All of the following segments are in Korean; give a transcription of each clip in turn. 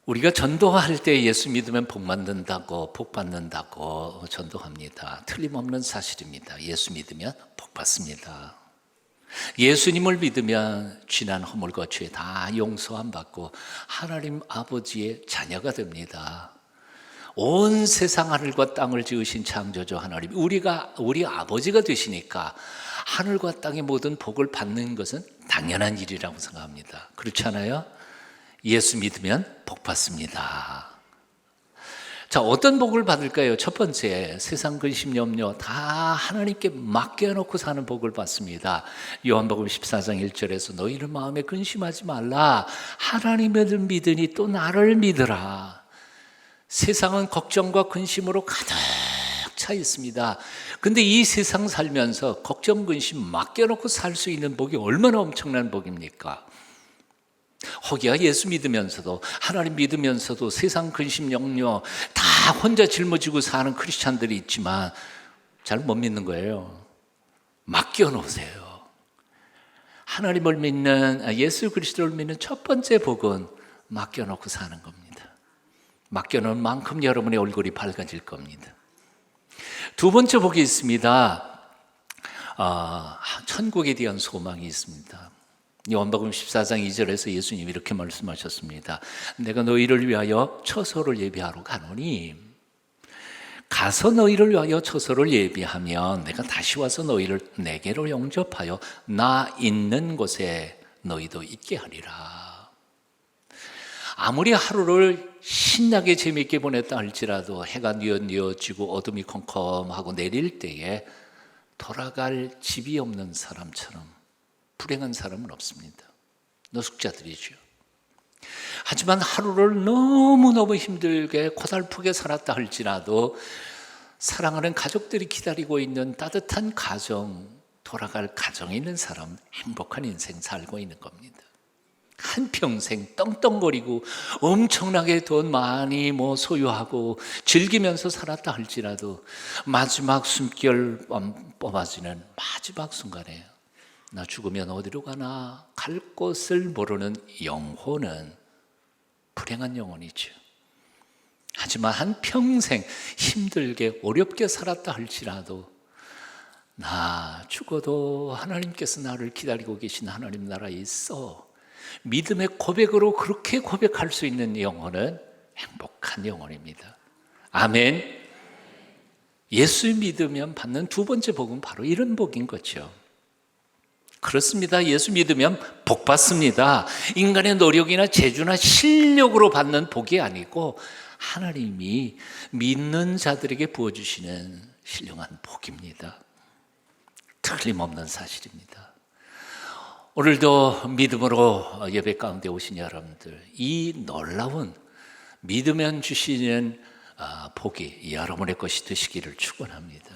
우리가 전도할 때 예수 믿으면 복 받는다고, 복 받는다고 전도합니다. 틀림없는 사실입니다. 예수 믿으면 복 받습니다. 예수님을 믿으면 지난 허물과 죄 다 용서함 받고 하나님 아버지의 자녀가 됩니다. 온 세상 하늘과 땅을 지으신 창조주 하나님, 우리 아버지가 되시니까 하늘과 땅의 모든 복을 받는 것은 당연한 일이라고 생각합니다. 그렇지 않아요? 예수 믿으면 복 받습니다. 자, 어떤 복을 받을까요? 첫 번째, 세상 근심 염려 다 하나님께 맡겨놓고 사는 복을 받습니다. 요한복음 14장 1절에서 너희를 마음에 근심하지 말라, 하나님을 믿으니 또 나를 믿으라. 세상은 걱정과 근심으로 가득 차 있습니다. 근데 이 세상 살면서 걱정, 근심 맡겨놓고 살 수 있는 복이 얼마나 엄청난 복입니까? 허기야 예수 믿으면서도, 하나님 믿으면서도 세상 근심 염려 다 혼자 짊어지고 사는 크리스찬들이 있지만 잘 못 믿는 거예요. 맡겨놓으세요. 하나님을 믿는, 예수 그리스도를 믿는 첫 번째 복은 맡겨놓고 사는 겁니다. 맡겨놓은 만큼 여러분의 얼굴이 밝아질 겁니다. 두 번째 복이 있습니다. 천국에 대한 소망이 있습니다. 요한복음 14장 2절에서 예수님이 이렇게 말씀하셨습니다. 내가 너희를 위하여 처소를 예비하러 가노니 가서 너희를 위하여 처소를 예비하면 내가 다시 와서 너희를 내게로 영접하여 나 있는 곳에 너희도 있게 하리라. 아무리 하루를 신나게 재미있게 보냈다 할지라도 해가 뉘어지고 어둠이 컴컴하고 내릴 때에 돌아갈 집이 없는 사람처럼 불행한 사람은 없습니다. 노숙자들이죠. 하지만 하루를 너무너무 힘들게 고달프게 살았다 할지라도 사랑하는 가족들이 기다리고 있는 따뜻한 가정, 돌아갈 가정에 있는 사람, 행복한 인생 살고 있는 겁니다. 한평생 떵떵거리고 엄청나게 돈 많이 소유하고 즐기면서 살았다 할지라도 마지막 숨결 뽑아지는 마지막 순간에 나 죽으면 어디로 가나 갈 곳을 모르는 영혼은 불행한 영혼이죠. 하지만 한평생 힘들게 어렵게 살았다 할지라도 나 죽어도 하나님께서 나를 기다리고 계신 하나님 나라에 있어, 믿음의 고백으로 그렇게 고백할 수 있는 영혼은 행복한 영혼입니다. 아멘. 예수 믿으면 받는 두 번째 복은 바로 이런 복인 거죠. 그렇습니다. 예수 믿으면 복 받습니다. 인간의 노력이나 재주나 실력으로 받는 복이 아니고 하나님이 믿는 자들에게 부어주시는 신령한 복입니다. 틀림없는 사실입니다. 오늘도 믿음으로 예배 가운데 오신 여러분들, 이 놀라운 믿으면 주시는 복이 여러분의 것이 되시기를 축원합니다.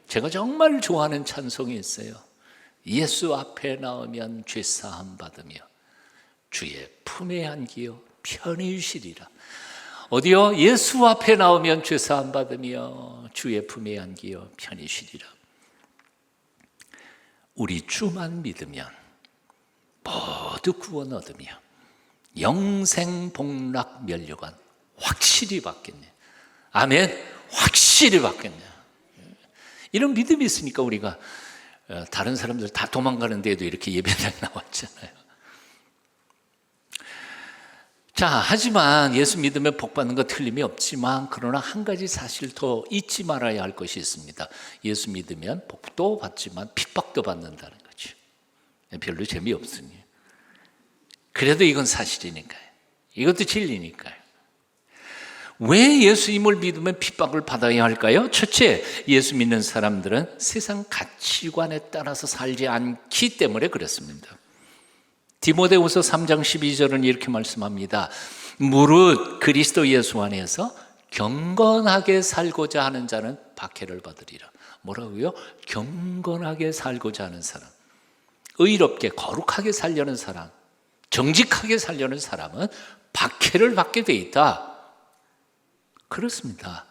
제가 정말 좋아하는 찬송이 있어요. 예수 앞에 나오면 죄사함 받으며 주의 품에 안기어 편히 쉬리라. 어디요? 예수 앞에 나오면 죄사함 받으며 주의 품에 안기어 편히 쉬리라. 우리 주만 믿으면 모두 구원 얻으며 영생 복락 멸류관 확실히 받겠네. 아멘. 확실히 받겠네. 이런 믿음이 있으니까 우리가 다른 사람들 다 도망가는 데에도 이렇게 예배당에 나왔잖아요. 자, 하지만 예수 믿으면 복 받는 거 틀림이 없지만 그러나 한 가지 사실 더 잊지 말아야 할 것이 있습니다. 예수 믿으면 복도 받지만 핍박도 받는다는 거죠. 별로 재미없으니. 그래도 이건 사실이니까요. 이것도 진리니까요. 왜 예수님을 믿으면 핍박을 받아야 할까요? 첫째, 예수 믿는 사람들은 세상 가치관에 따라서 살지 않기 때문에 그렇습니다. 디모데후서 3장 12절은 이렇게 말씀합니다. 무릇 그리스도 예수 안에서 경건하게 살고자 하는 자는 박해를 받으리라. 뭐라고요? 경건하게 살고자 하는 사람, 의롭게 거룩하게 살려는 사람, 정직하게 살려는 사람은 박해를 받게 돼 있다. 그렇습니다.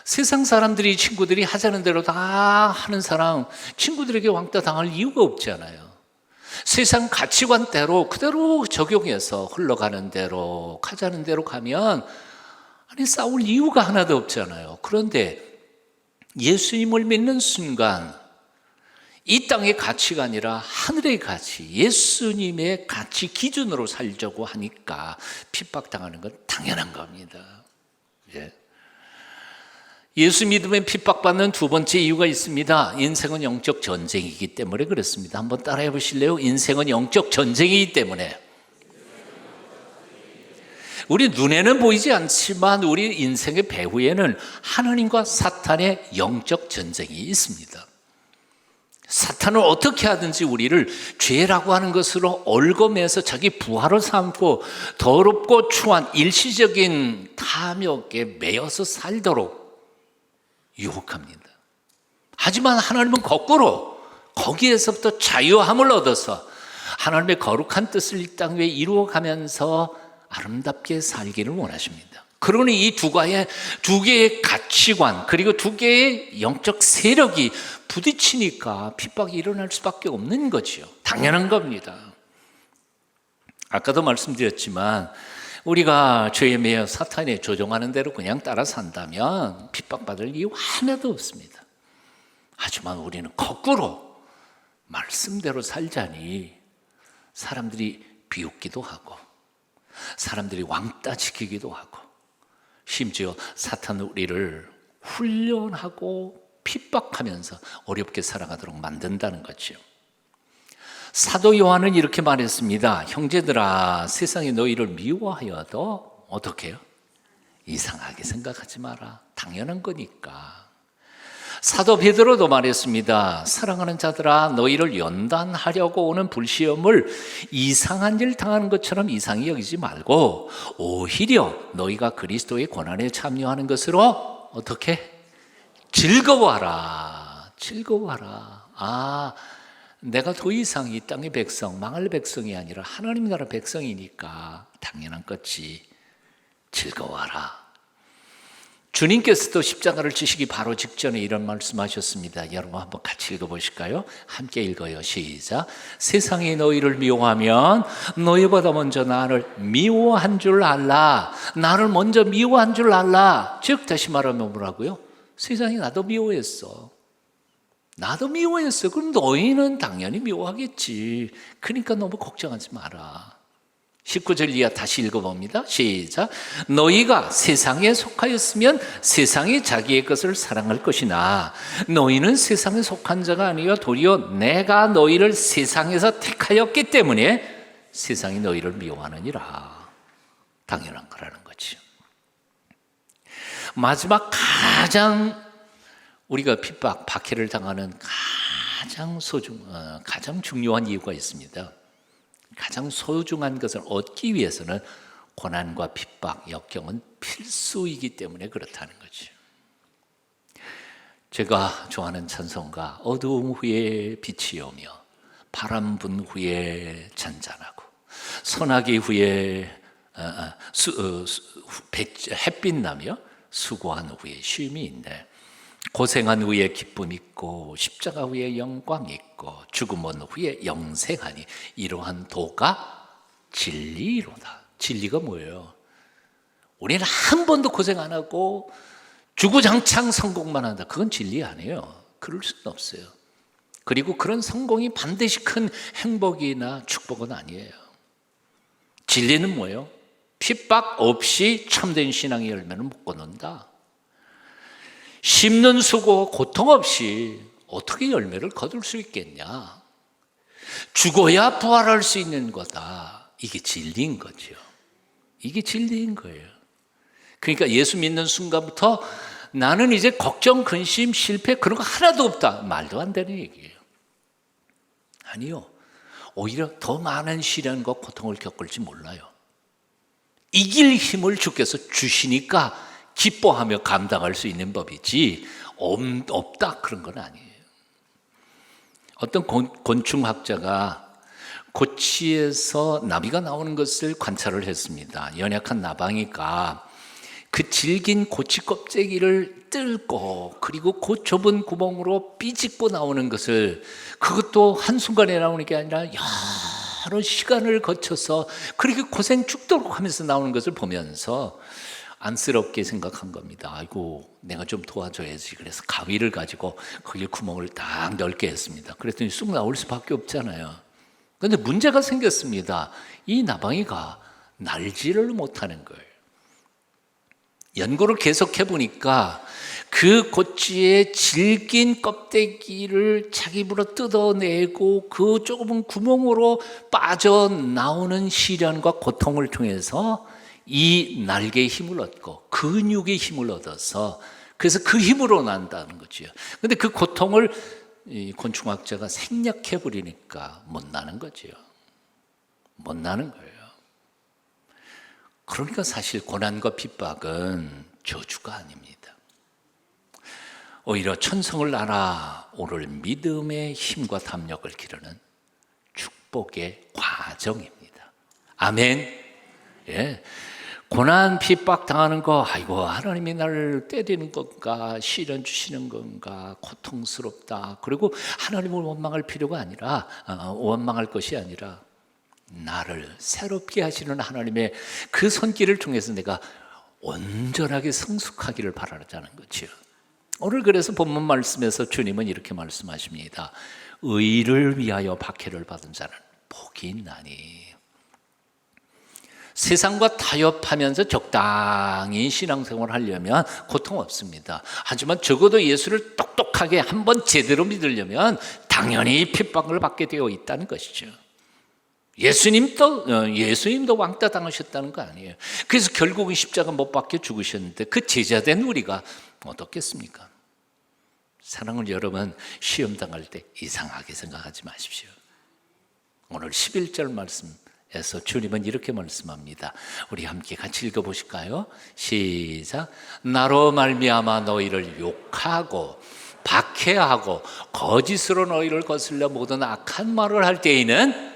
세상 사람들이, 친구들이 하자는 대로 다 하는 사람, 친구들에게 왕따 당할 이유가 없잖아요. 세상 가치관대로 그대로 적용해서 흘러가는 대로 가자는 대로 가면 아니 싸울 이유가 하나도 없잖아요. 그런데 예수님을 믿는 순간 이 땅의 가치가 아니라 하늘의 가치, 예수님의 가치 기준으로 살자고 하니까 핍박당하는 건 당연한 겁니다. 예수 믿으면 핍박받는 두 번째 이유가 있습니다. 인생은 영적 전쟁이기 때문에 그렇습니다. 한번 따라해 보실래요? 인생은 영적 전쟁이기 때문에. 우리 눈에는 보이지 않지만 우리 인생의 배후에는 하나님과 사탄의 영적 전쟁이 있습니다. 사탄은 어떻게 하든지 우리를 죄라고 하는 것으로 얽어매서 자기 부하로 삼고 더럽고 추한 일시적인 탐욕에 매여서 살도록 유혹합니다. 하지만 하나님은 거꾸로 거기에서부터 자유함을 얻어서 하나님의 거룩한 뜻을 이 땅 위에 이루어가면서 아름답게 살기를 원하십니다. 그러니 이 두 개의 가치관 그리고 두 개의 영적 세력이 부딪히니까 핍박이 일어날 수밖에 없는 거죠. 당연한 겁니다. 아까도 말씀드렸지만 우리가 죄에 매여 사탄이 조종하는 대로 그냥 따라 산다면 핍박받을 이유 하나도 없습니다. 하지만 우리는 거꾸로 말씀대로 살자니 사람들이 비웃기도 하고 사람들이 왕따 시키기도 하고 심지어 사탄은 우리를 훈련하고 핍박하면서 어렵게 살아가도록 만든다는 거죠. 사도 요한은 이렇게 말했습니다. 형제들아, 세상이 너희를 미워하여도 어떻게 해요? 이상하게 생각하지 마라. 당연한 거니까. 사도 베드로도 말했습니다. 사랑하는 자들아, 너희를 연단하려고 오는 불시험을 이상한 일 당하는 것처럼 이상히 여기지 말고 오히려 너희가 그리스도의 고난에 참여하는 것으로 어떻게? 즐거워하라. 즐거워하라. 내가 더 이상 이 땅의 백성, 망할 백성이 아니라 하나님 나라 백성이니까 당연한 것이 즐거워하라. 주님께서도 십자가를 지시기 바로 직전에 이런 말씀하셨습니다. 여러분 한번 같이 읽어보실까요? 함께 읽어요. 시작. 세상이 너희를 미워하면 너희보다 먼저 나를 미워한 줄 알라. 나를 먼저 미워한 줄 알라. 즉 다시 말하면 뭐라고요? 세상이 나도 미워했어. 나도 미워했어. 그럼 너희는 당연히 미워하겠지. 그러니까 너무 걱정하지 마라. 19절 이하 다시 읽어봅니다. 시작. 너희가 세상에 속하였으면 세상이 자기의 것을 사랑할 것이나 너희는 세상에 속한 자가 아니여 도리어 내가 너희를 세상에서 택하였기 때문에 세상이 너희를 미워하느니라. 당연한 거라는 거죠. 마지막 가장 우리가 핍박, 박해를 당하는 가장 중요한 이유가 있습니다. 가장 소중한 것을 얻기 위해서는 고난과 핍박, 역경은 필수이기 때문에 그렇다는 거죠. 제가 좋아하는 찬송가 어두움 후에 빛이 오며 바람 분 후에 잔잔하고 소나기 후에 햇빛 나며 수고한 후에 쉼이 있네. 고생한 후에 기쁨 있고 십자가 후에 영광 있고 죽음은 후에 영생하니 이러한 도가 진리로다. 진리가 뭐예요? 우리는 한 번도 고생 안 하고 주구장창 성공만 한다. 그건 진리 아니에요. 그럴 수는 없어요. 그리고 그런 성공이 반드시 큰 행복이나 축복은 아니에요. 진리는 뭐예요? 핍박 없이 참된 신앙의 열매는 못 거둔다. 심는 수고, 고통 없이 어떻게 열매를 거둘 수 있겠냐? 죽어야 부활할 수 있는 거다. 이게 진리인 거죠. 이게 진리인 거예요. 그러니까 예수 믿는 순간부터 나는 이제 걱정, 근심, 실패 그런 거 하나도 없다. 말도 안 되는 얘기예요. 아니요. 오히려 더 많은 시련과 고통을 겪을지 몰라요. 이길 힘을 주께서 주시니까 기뻐하며 감당할 수 있는 법이지 없다 그런 건 아니에요. 어떤 곤충학자가 고치에서 나비가 나오는 것을 관찰을 했습니다. 연약한 나방이가 그 질긴 고치 껍데기를 뚫고 그리고 그 좁은 구멍으로 삐집고 나오는 것을, 그것도 한순간에 나오는 게 아니라 여러 시간을 거쳐서 그렇게 고생 죽도록 하면서 나오는 것을 보면서 안쓰럽게 생각한 겁니다. 아이고, 내가 좀 도와줘야지. 그래서 가위를 가지고 거기에 구멍을 딱 넓게 했습니다. 그랬더니 쑥 나올 수밖에 없잖아요. 그런데 문제가 생겼습니다. 이 나방이가 날지를 못하는 거예요. 연구를 계속해 보니까 그 고치의 질긴 껍데기를 자기 입으로 뜯어내고 그 좁은 구멍으로 빠져나오는 시련과 고통을 통해서 이 날개의 힘을 얻고 근육의 힘을 얻어서, 그래서 그 힘으로 난다는 거죠. 그런데 그 고통을 이 곤충학자가 생략해 버리니까 못 나는 거죠. 못 나는 거예요. 그러니까 사실 고난과 핍박은 저주가 아닙니다. 오히려 천성을 날아오를 믿음의 힘과 담력을 기르는 축복의 과정입니다. 아멘. 예. 고난 핍박 당하는 거, 아이고 하나님이 나를 때리는 건가, 시련 주시는 건가, 고통스럽다. 그리고 하나님을 원망할 필요가 아니라, 원망할 것이 아니라 나를 새롭게 하시는 하나님의 그 손길을 통해서 내가 온전하게 성숙하기를 바라자는 거죠. 오늘 그래서 본문 말씀에서 주님은 이렇게 말씀하십니다. 의를 위하여 박해를 받은 자는 복이 있나니. 세상과 타협하면서 적당히 신앙생활을 하려면 고통 없습니다. 하지만 적어도 예수를 똑똑하게 한번 제대로 믿으려면 당연히 핍박을 받게 되어 있다는 것이죠. 예수님도 왕따 당하셨다는 거 아니에요. 그래서 결국은 십자가 못 박혀 죽으셨는데 그 제자된 우리가 어떻겠습니까? 사랑하는 여러분, 시험 당할 때 이상하게 생각하지 마십시오. 오늘 11절 말씀에서 주님은 이렇게 말씀합니다. 우리 함께 같이 읽어보실까요? 시작. 나로 말미암아 너희를 욕하고 박해하고 거짓으로 너희를 거슬려 모든 악한 말을 할 때에는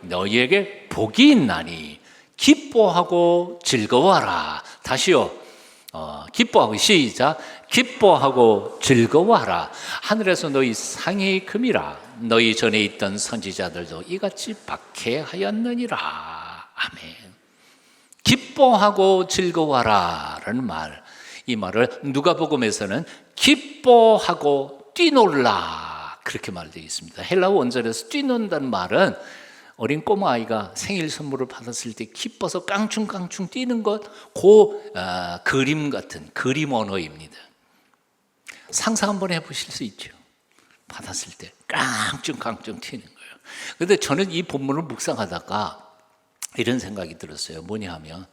너희에게 복이 있나니 기뻐하고 즐거워하라. 다시요. 기뻐하고, 시작. 기뻐하고 즐거워하라. 하늘에서 너희 상이 금이라. 너희 전에 있던 선지자들도 이같이 박해하였느니라. 아멘. 기뻐하고 즐거워하라 라는 말, 이 말을 누가복음에서는 기뻐하고 뛰놀라 그렇게 말되어 있습니다. 헬라어 원절에서 뛰논다는 말은 어린 꼬마아이가 생일 선물을 받았을 때 기뻐서 깡충깡충 뛰는 것, 그림 같은 그림 언어입니다. 상상 한번 해보실 수 있죠. 받았을 때 깡충깡충 튀는 거예요. 그런데 저는 이 본문을 묵상하다가 이런 생각이 들었어요. 뭐냐 하면,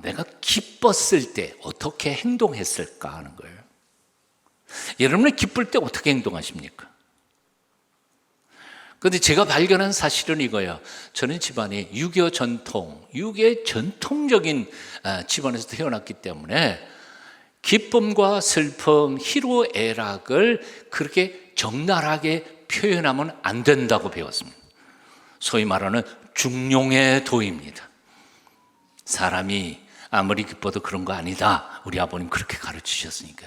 내가 기뻤을 때 어떻게 행동했을까 하는 거예요. 여러분은 기쁠 때 어떻게 행동하십니까? 그런데 제가 발견한 사실은 이거예요. 저는 집안이 유교 전통적인 집안에서 태어났기 때문에 기쁨과 슬픔, 희로애락을 그렇게 적나라하게 표현하면 안 된다고 배웠습니다. 소위 말하는 중용의 도입니다. 사람이 아무리 기뻐도 그런 거 아니다. 우리 아버님 그렇게 가르치셨으니까.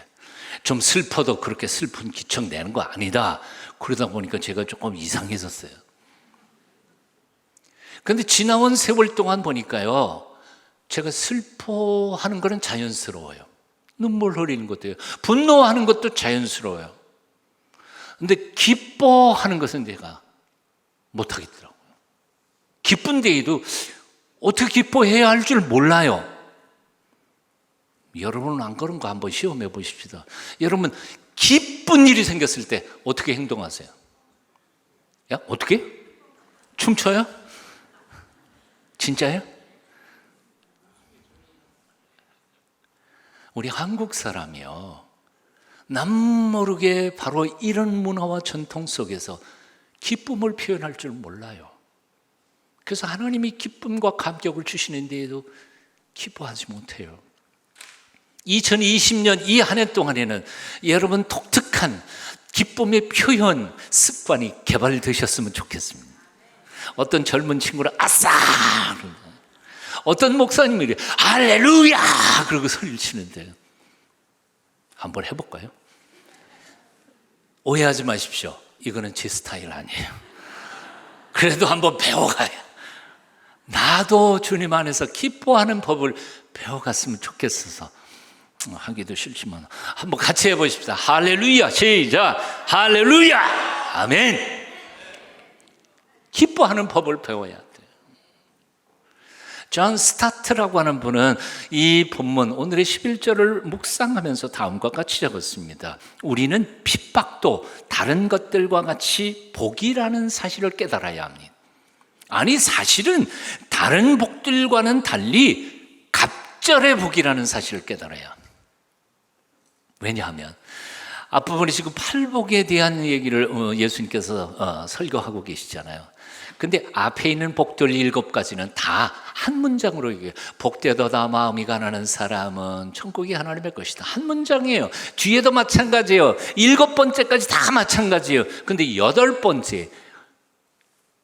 좀 슬퍼도 그렇게 슬픈 기척 내는 거 아니다. 그러다 보니까 제가 조금 이상해졌어요. 그런데 지나온 세월 동안 보니까요, 제가 슬퍼하는 거는 자연스러워요. 눈물 흘리는 것도요. 분노하는 것도 자연스러워요. 그런데 기뻐하는 것은 제가 못하겠더라고요. 기쁜 데에도 어떻게 기뻐해야 할 줄 몰라요. 여러분은 안 그런 거 한번 시험해 보십시다. 여러분, 기쁜 일이 생겼을 때 어떻게 행동하세요? 야, 어떻게? 춤춰요? 진짜요? 우리 한국 사람이요, 남모르게 바로 이런 문화와 전통 속에서 기쁨을 표현할 줄 몰라요. 그래서 하나님이 기쁨과 감격을 주시는 데에도 기뻐하지 못해요. 2020년 이 한 해 동안에는 여러분 독특한 기쁨의 표현 습관이 개발되셨으면 좋겠습니다. 어떤 젊은 친구는 아싸, 어떤 목사님이 할렐루야 그러고 소리를 치는데, 한번 해볼까요? 오해하지 마십시오. 이거는 제 스타일 아니에요. 그래도 한번 배워가요. 나도 주님 안에서 기뻐하는 법을 배워갔으면 좋겠어서 하기도 싫지만 한번 같이 해보십시다. 할렐루야. 시작. 할렐루야. 아멘. 기뻐하는 법을 배워야 돼요. 존 스타트라고 하는 분은 이 본문 오늘의 11절을 묵상하면서 다음과 같이 적었습니다. 우리는 핍박도 다른 것들과 같이 복이라는 사실을 깨달아야 합니다. 아니, 사실은 다른 복들과는 달리 갑절의 복이라는 사실을 깨달아야 합니다. 왜냐하면 앞부분에 지금 팔복에 대한 얘기를 예수님께서 설교하고 계시잖아요. 근데 앞에 있는 복들 7가지는 다 한 문장으로 얘기해요. 복되도다 마음이 가난한 사람은 천국이 하나님의 것이다. 한 문장이에요. 뒤에도 마찬가지예요. 7번째까지 다 마찬가지예요. 근데 8번째,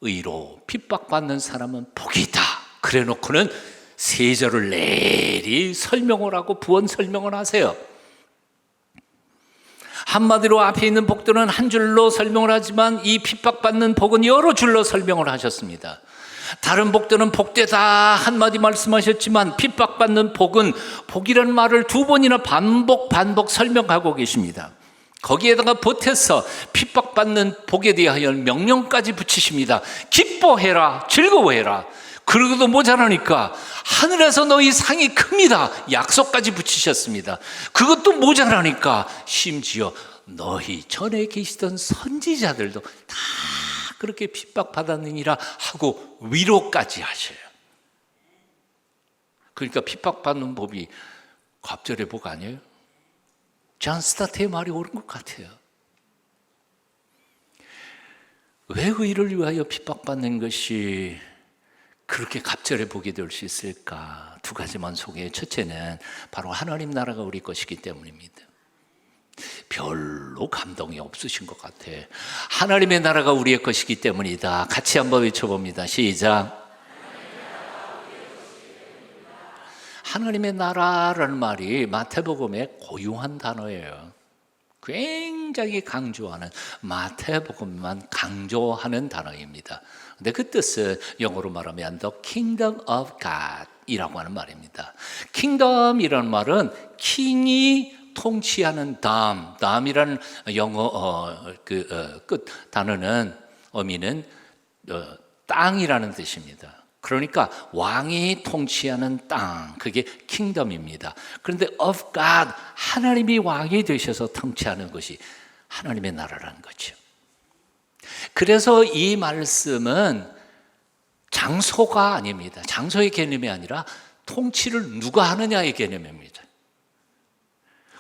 의로 핍박받는 사람은 복이다. 그래 놓고는 3절을 내리 설명을 하고 부언 설명을 하세요. 한마디로 앞에 있는 복들은 한 줄로 설명을 하지만 이 핍박받는 복은 여러 줄로 설명을 하셨습니다. 다른 복들은 복되다 한마디 말씀하셨지만 핍박받는 복은 복이라는 말을 2번이나 반복 설명하고 계십니다. 거기에다가 보태서 핍박받는 복에 대하여 명령까지 붙이십니다. 기뻐해라, 즐거워해라. 그러고도 모자라니까 하늘에서 너희 상이 큽니다. 약속까지 붙이셨습니다. 그것도 모자라니까 심지어 너희 전에 계시던 선지자들도 다 그렇게 핍박받았느니라 하고 위로까지 하셔요. 그러니까 핍박받는 법이 갑절의 복 아니에요? 존 스타트의 말이 옳은 것 같아요. 왜 의를 위하여 핍박받는 것이 그렇게 갑절의 복이 될 수 있을까? 2가지만 소개해요. 첫째는 바로 하나님 나라가 우리 것이기 때문입니다. 별로 감동이 없으신 것 같아. 하나님의 나라가 우리의 것이기 때문이다. 같이 한번 외쳐봅니다. 시작. 하나님의 나라라는 말이 마태복음의 고유한 단어예요. 굉장히 강조하는, 마태복음만 강조하는 단어입니다. 근데 그 뜻은 영어로 말하면 The Kingdom of God 이라고 하는 말입니다. Kingdom이라는 말은 킹이 통치하는 담이라는 영어 끝 단어는 어미는 땅이라는 뜻입니다. 그러니까 왕이 통치하는 땅, 그게 킹덤입니다. 그런데 of God, 하나님이 왕이 되셔서 통치하는 것이 하나님의 나라라는 거죠. 그래서 이 말씀은 장소가 아닙니다. 장소의 개념이 아니라 통치를 누가 하느냐의 개념입니다.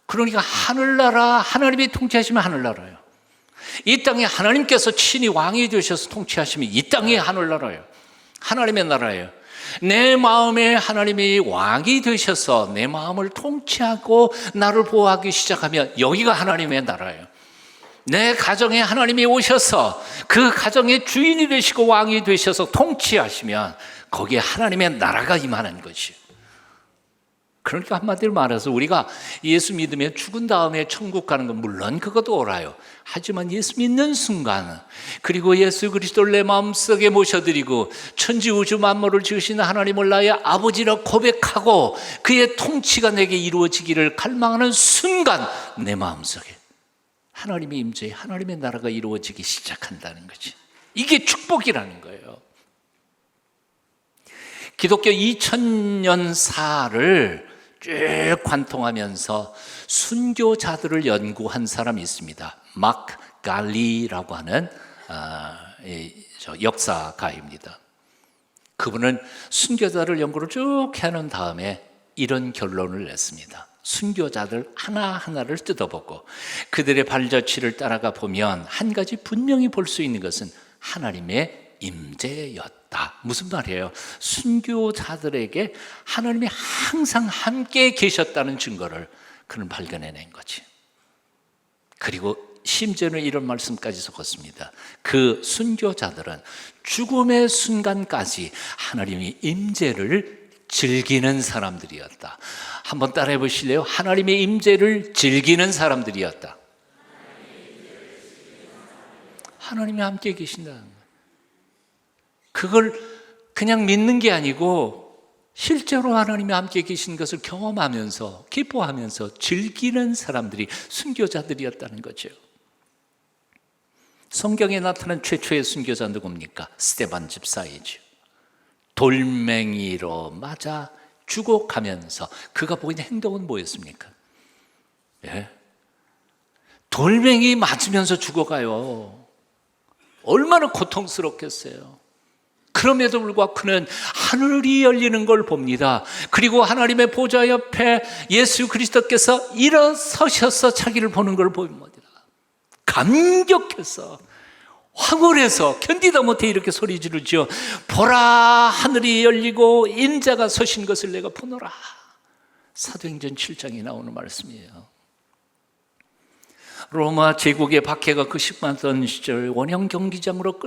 그러니까 하늘나라, 하나님이 통치하시면 하늘나라예요. 이 땅에 하나님께서 친히 왕이 되셔서 통치하시면 이 땅이 하늘나라예요. 하나님의 나라예요. 내 마음에 하나님이 왕이 되셔서 내 마음을 통치하고 나를 보호하기 시작하면 여기가 하나님의 나라예요. 내 가정에 하나님이 오셔서 그 가정의 주인이 되시고 왕이 되셔서 통치하시면 거기에 하나님의 나라가 임하는 것이에요. 그러니까 한마디로 말해서 우리가 예수 믿으면 죽은 다음에 천국 가는 건 물론 그것도 옳아요. 하지만 예수 믿는 순간, 그리고 예수 그리스도를 내 마음속에 모셔드리고 천지 우주 만물을 지으신 하나님을 나의 아버지라 고백하고 그의 통치가 내게 이루어지기를 갈망하는 순간 내 마음속에 하나님의 임재, 하나님의 나라가 이루어지기 시작한다는 거지. 이게 축복이라는 거예요. 기독교 2000년사를 쭉 관통하면서 순교자들을 연구한 사람이 있습니다. 마크 갈리라고 하는 역사가입니다. 그분은 순교자들 연구를 쭉 해놓은 다음에 이런 결론을 냈습니다. 순교자들 하나하나를 뜯어보고 그들의 발자취를 따라가 보면 한 가지 분명히 볼 수 있는 것은 하나님의 임재였다. 무슨 말이에요? 순교자들에게 하나님이 항상 함께 계셨다는 증거를 그는 발견해낸 거지. 그리고 심지어는 이런 말씀까지 적었습니다. 그 순교자들은 죽음의 순간까지 하나님의 임재를 즐기는 사람들이었다. 한번 따라해 보실래요? 하나님의 임재를 즐기는 사람들이었다. 하나님이 함께 계신다는 거예요. 그걸 그냥 믿는 게 아니고 실제로 하나님이 함께 계신 것을 경험하면서 기뻐하면서 즐기는 사람들이 순교자들이었다는 거죠. 성경에 나타난 최초의 순교자 누굽니까? 스데반 집사이죠. 돌멩이로 맞아 죽어가면서 그가 보이는 행동은 뭐였습니까? 예? 돌멩이 맞으면서 죽어가요. 얼마나 고통스럽겠어요. 그럼에도 불구하고 그는 하늘이 열리는 걸 봅니다. 그리고 하나님의 보좌 옆에 예수 그리스도께서 일어서셔서 자기를 보는 걸 봅니다. 감격해서 황홀해서 견디다 못해 이렇게 소리 지르죠. 보라, 하늘이 열리고 인자가 서신 것을 내가 보노라. 사도행전 7장에 나오는 말씀이에요. 로마 제국의 박해가 극심하던 시절 원형 경기장으로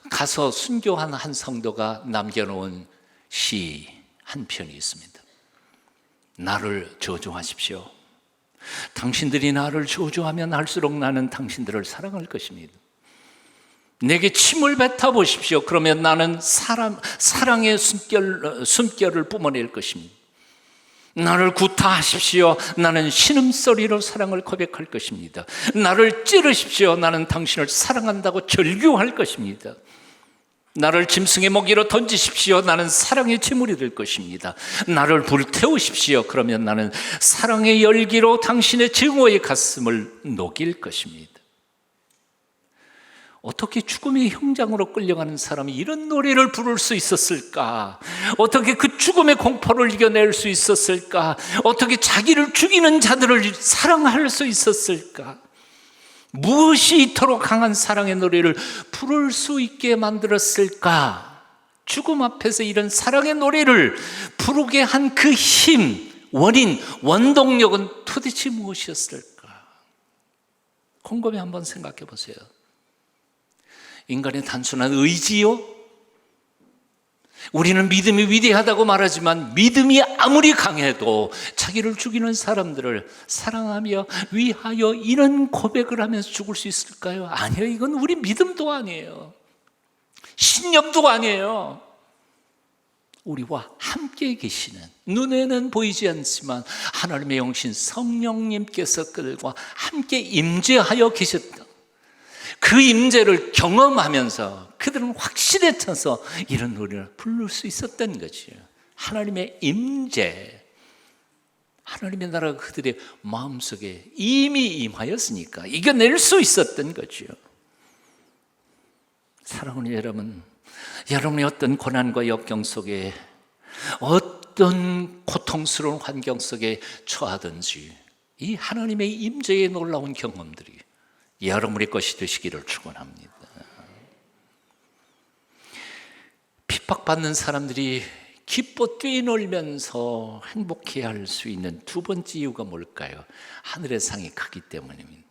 가서 순교한 한 성도가 남겨놓은 시 한 편이 있습니다. 나를 저주하십시오. 당신들이 나를 저주하면 할수록 나는 당신들을 사랑할 것입니다. 내게 침을 뱉어 보십시오. 그러면 나는 사랑의 숨결을 뿜어낼 것입니다. 나를 구타하십시오. 나는 신음소리로 사랑을 고백할 것입니다. 나를 찌르십시오. 나는 당신을 사랑한다고 절규할 것입니다. 나를 짐승의 먹이로 던지십시오. 나는 사랑의 제물이 될 것입니다. 나를 불태우십시오. 그러면 나는 사랑의 열기로 당신의 증오의 가슴을 녹일 것입니다. 어떻게 죽음의 형장으로 끌려가는 사람이 이런 노래를 부를 수 있었을까? 어떻게 그 죽음의 공포를 이겨낼 수 있었을까? 어떻게 자기를 죽이는 자들을 사랑할 수 있었을까? 무엇이 이토록 강한 사랑의 노래를 부를 수 있게 만들었을까? 죽음 앞에서 이런 사랑의 노래를 부르게 한 그 힘, 원인, 원동력은 도대체 무엇이었을까? 곰곰이 한번 생각해 보세요. 인간의 단순한 의지요? 우리는 믿음이 위대하다고 말하지만 믿음이 아무리 강해도 자기를 죽이는 사람들을 사랑하며 위하여 이런 고백을 하면서 죽을 수 있을까요? 아니요. 이건 우리 믿음도 아니에요. 신념도 아니에요. 우리와 함께 계시는, 눈에는 보이지 않지만 하나님의 영신 성령님께서 그들과 함께 임재하여 계셨다. 그 임재를 경험하면서 그들은 확신에 차서 이런 노래를 부를 수 있었던 거죠. 하나님의 임재, 하나님의 나라가 그들의 마음속에 이미 임하였으니까 이겨낼 수 있었던 거죠. 사랑하는 여러분, 여러분의 어떤 고난과 역경 속에, 어떤 고통스러운 환경 속에 처하든지 이 하나님의 임재의 놀라운 경험들이 여러분의 것이 되시기를 축원합니다. 핍박받는 사람들이 기뻐 뛰놀면서 행복해야 할 수 있는 두 번째 이유가 뭘까요? 하늘의 상이 크기 때문입니다.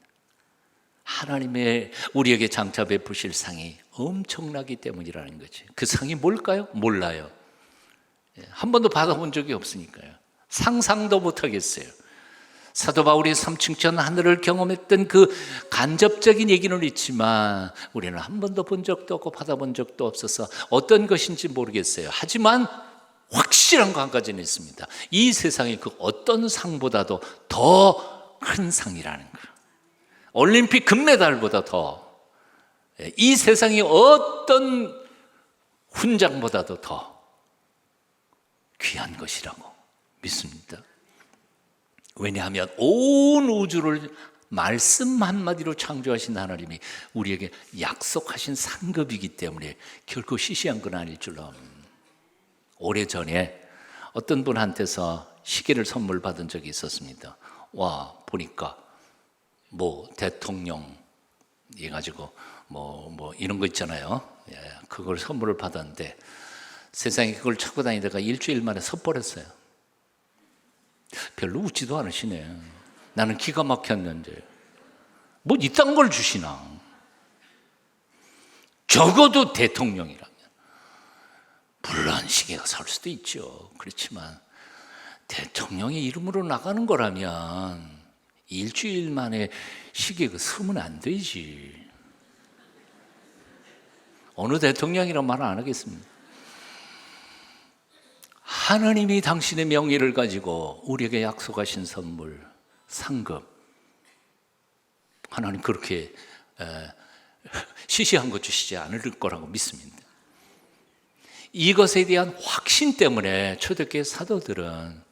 하나님의 우리에게 장차 베푸실 상이 엄청나기 때문이라는 거죠. 그 상이 뭘까요? 몰라요. 한 번도 받아본 적이 없으니까요. 상상도 못하겠어요. 사도 바울이 3층천 하늘을 경험했던 그 간접적인 얘기는 있지만 우리는 한 번도 본 적도 없고 받아본 적도 없어서 어떤 것인지 모르겠어요. 하지만 확실한 거 한 가지는 있습니다. 이 세상의 그 어떤 상보다도 더 큰 상이라는 거예요. 올림픽 금메달보다 더, 이 세상의 어떤 훈장보다도 더 귀한 것이라고 믿습니다. 왜냐하면 온 우주를 말씀 한마디로 창조하신 하나님이 우리에게 약속하신 상급이기 때문에 결코 시시한 건 아닐 줄로 압니다. 오래전에 어떤 분한테서 시계를 선물 받은 적이 있었습니다. 와, 보니까 뭐 대통령 해가지고 뭐 이런 거 있잖아요. 예, 그걸 선물을 받았는데 세상에 그걸 찾고 다니다가 일주일 만에 섭버렸어요. 별로 웃지도 않으시네. 나는 기가 막혔는데 뭐 이딴 걸 주시나. 적어도 대통령이라면 물론 시계가 설 수도 있죠. 그렇지만 대통령의 이름으로 나가는 거라면 일주일 만에 시계가 서면 안 되지. 어느 대통령이란 말 안 하겠습니다. 하나님이 당신의 명예를 가지고 우리에게 약속하신 선물, 상급, 하나님 그렇게 시시한 거 주시지 않을 거라고 믿습니다. 이것에 대한 확신 때문에 초대교회 사도들은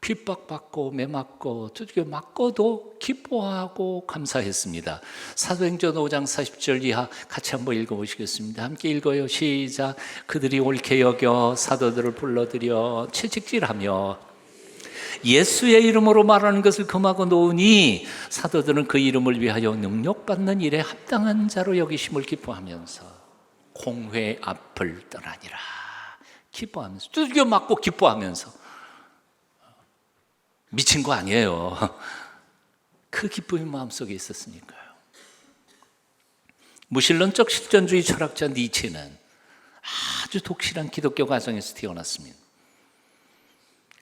핍박받고 매맞고 두들겨 맞고도 기뻐하고 감사했습니다. 사도행전 5장 40절 이하 같이 한번 읽어보시겠습니다. 함께 읽어요. 시작. 그들이 옳게 여겨 사도들을 불러들여 채찍질하며 예수의 이름으로 말하는 것을 금하고 놓으니 사도들은 그 이름을 위하여 능력받는 일에 합당한 자로 여기심을 기뻐하면서 공회 앞을 떠나니라. 기뻐하면서 두들겨 맞고 기뻐하면서 미친 거 아니에요. 그 기쁨이 마음속에 있었으니까요. 무신론적 실존주의 철학자 니체는 아주 독실한 기독교 가정에서 태어났습니다.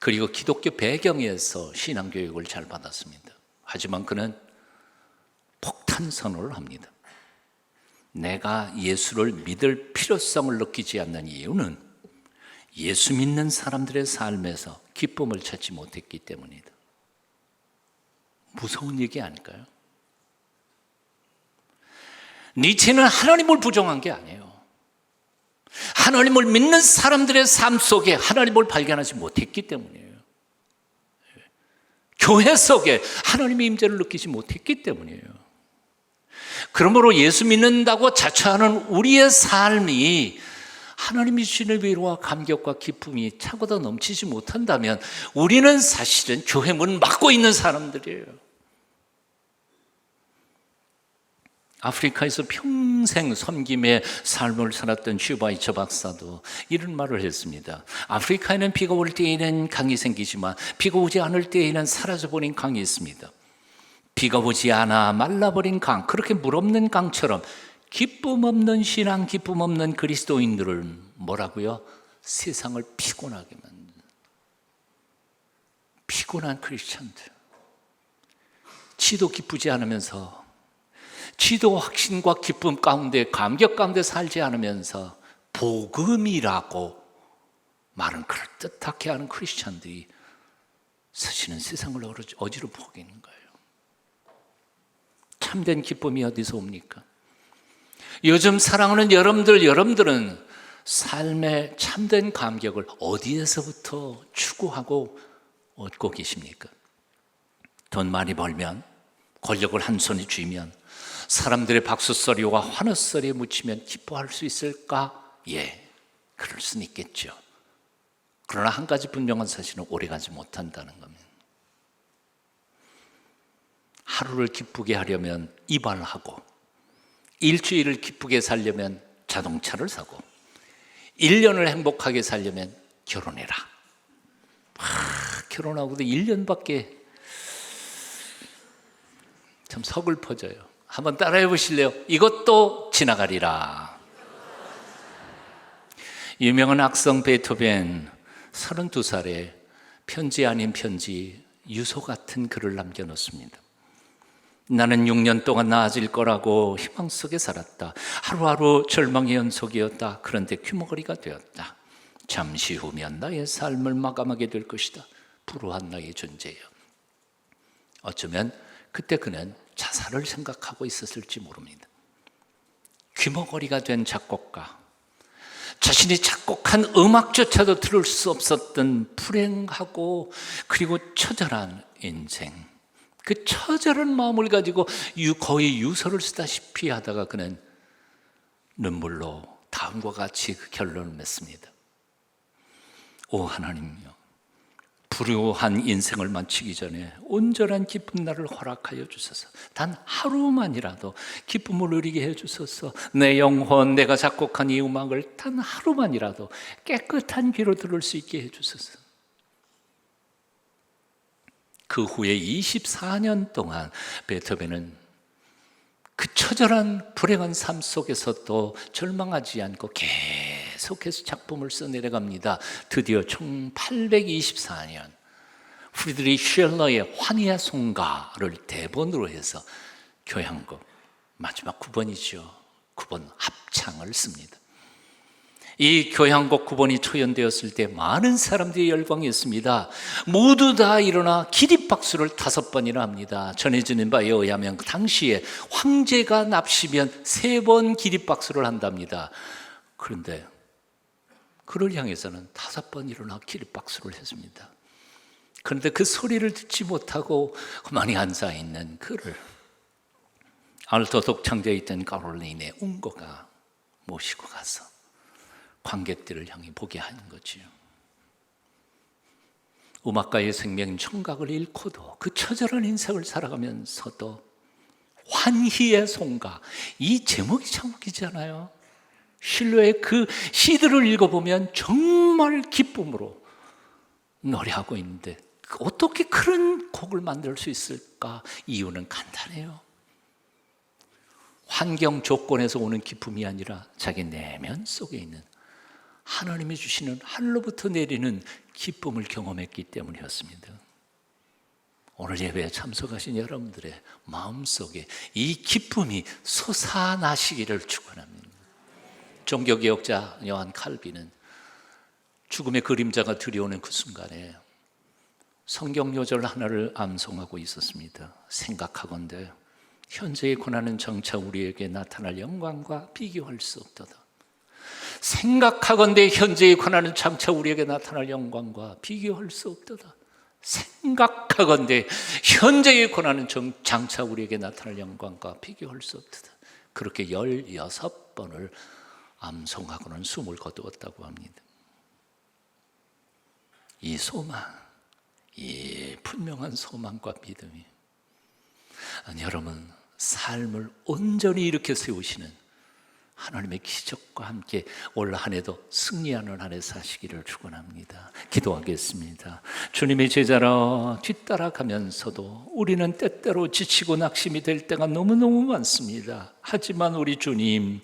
그리고 기독교 배경에서 신앙교육을 잘 받았습니다. 하지만 그는 폭탄 선언을 합니다. 내가 예수를 믿을 필요성을 느끼지 않는 이유는 예수 믿는 사람들의 삶에서 기쁨을 찾지 못했기 때문이다. 무서운 얘기 아닐까요? 니체는 하나님을 부정한 게 아니에요. 하나님을 믿는 사람들의 삶 속에 하나님을 발견하지 못했기 때문이에요. 교회 속에 하나님의 임재를 느끼지 못했기 때문이에요. 그러므로 예수 믿는다고 자처하는 우리의 삶이 하나님이 주시는 위로와 감격과 기쁨이 차고도 넘치지 못한다면 우리는 사실은 교회 문 막고 있는 사람들이에요. 아프리카에서 평생 섬김의 삶을 살았던 슈바이처 박사도 이런 말을 했습니다. 아프리카에는 비가 올 때에는 강이 생기지만 비가 오지 않을 때에는 사라져버린 강이 있습니다. 비가 오지 않아 말라버린 강, 그렇게 물 없는 강처럼 기쁨 없는 신앙, 기쁨 없는 그리스도인들을 뭐라고요? 세상을 피곤하게 만든 피곤한 크리스찬들. 지도 기쁘지 않으면서, 지도 확신과 기쁨 가운데, 감격 가운데 살지 않으면서 복음이라고 말은 그럴듯하게 하는 크리스찬들이 사실은 세상을 어지럽히고 있는 거예요. 참된 기쁨이 어디서 옵니까? 요즘 사랑하는 여러분들은 삶의 참된 감격을 어디에서부터 추구하고 얻고 계십니까? 돈 많이 벌면, 권력을 한 손에 쥐면, 사람들의 박수소리와 환호소리에 묻히면 기뻐할 수 있을까? 예, 그럴 수는 있겠죠. 그러나 한 가지 분명한 사실은 오래가지 못한다는 겁니다. 하루를 기쁘게 하려면 이발하고, 일주일을 기쁘게 살려면 자동차를 사고, 1년을 행복하게 살려면 결혼해라. 결혼하고도 1년밖에 참 서글퍼져요. 한번 따라해 보실래요? 이것도 지나가리라. 유명한 악성 베토벤 32살에 편지 아닌 편지, 유서 같은 글을 남겨놓습니다. 나는 6년 동안 나아질 거라고 희망 속에 살았다. 하루하루 절망의 연속이었다. 그런데 귀머거리가 되었다. 잠시 후면 나의 삶을 마감하게 될 것이다. 불우한 나의 존재여. 어쩌면 그때 그는 자살을 생각하고 있었을지 모릅니다. 귀머거리가 된 작곡가, 자신이 작곡한 음악조차도 들을 수 없었던 불행하고 그리고 처절한 인생, 그 처절한 마음을 가지고 거의 유서를 쓰다시피 하다가 그는 눈물로 다음과 같이 그 결론을 맺습니다. 오 하나님이여, 불우한 인생을 마치기 전에 온전한 기쁜 날을 허락하여 주소서. 단 하루만이라도 기쁨을 누리게 해주소서. 내 영혼, 내가 작곡한 이 음악을 단 하루만이라도 깨끗한 귀로 들을 수 있게 해주소서. 그 후에 24년 동안 베토벤은 그 처절한 불행한 삶 속에서도 절망하지 않고 계속해서 작품을 써내려갑니다. 드디어 1824년 프리드리히 쉘러의 환희의 송가를 대본으로 해서 교향곡 마지막 9번이죠. 9번 합창을 씁니다. 이 교향곡 9번이 초연되었을 때 많은 사람들이 열광했습니다. 모두 다 일어나 기립박수를 5번이나 합니다. 전해지는 바에 의하면 당시에 황제가 납시면 3번 기립박수를 한답니다. 그런데 그를 향해서는 5번 일어나 기립박수를 했습니다. 그런데 그 소리를 듣지 못하고 가만히 앉아있는 그를 알토 독창자에 있던 카롤린의 웅고가 모시고 가서 관객들을 향해 보게 하는 거지요. 음악가의 생명 청각을 잃고도 그 처절한 인생을 살아가면서도 환희의 송가, 이 제목이 참 웃기잖아요. 실로의 그 시들을 읽어보면 정말 기쁨으로 노래하고 있는데 어떻게 그런 곡을 만들 수 있을까? 이유는 간단해요. 환경 조건에서 오는 기쁨이 아니라 자기 내면 속에 있는 하나님이 주시는 하늘로부터 내리는 기쁨을 경험했기 때문이었습니다. 오늘 예배에 참석하신 여러분들의 마음속에 이 기쁨이 솟아나시기를 축원합니다. 종교개혁자 요한 칼빈은 죽음의 그림자가 들이오는 그 순간에 성경 요절 하나를 암송하고 있었습니다. 생각하건대 현재의 고난은 정차 우리에게 나타날 영광과 비교할 수 없도다. 생각하건대 현재의 고난은 장차 우리에게 나타날 영광과 비교할 수 없도다. 생각하건대 현재의 고난은 장차 우리에게 나타날 영광과 비교할 수 없도다. 그렇게 16번을 암송하고는 숨을 거두었다고 합니다. 이 소망, 이 분명한 소망과 믿음이 여러분 삶을 온전히 일으켜 세우시는 하나님의 기적과 함께 올 한 해도 승리하는 한 해 사시기를 축원합니다. 기도하겠습니다. 주님의 제자라 뒤따라가면서도 우리는 때때로 지치고 낙심이 될 때가 너무너무 많습니다. 하지만 우리 주님,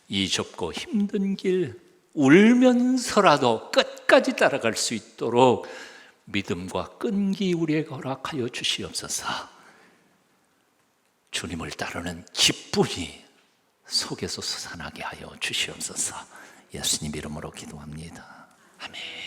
이 좁고 힘든 길 울면서라도 끝까지 따라갈 수 있도록 믿음과 끈기 우리에게 허락하여 주시옵소서. 주님을 따르는 기쁨이 속에서 솟아나게 하여 주시옵소서. 예수님 이름으로 기도합니다. 아멘.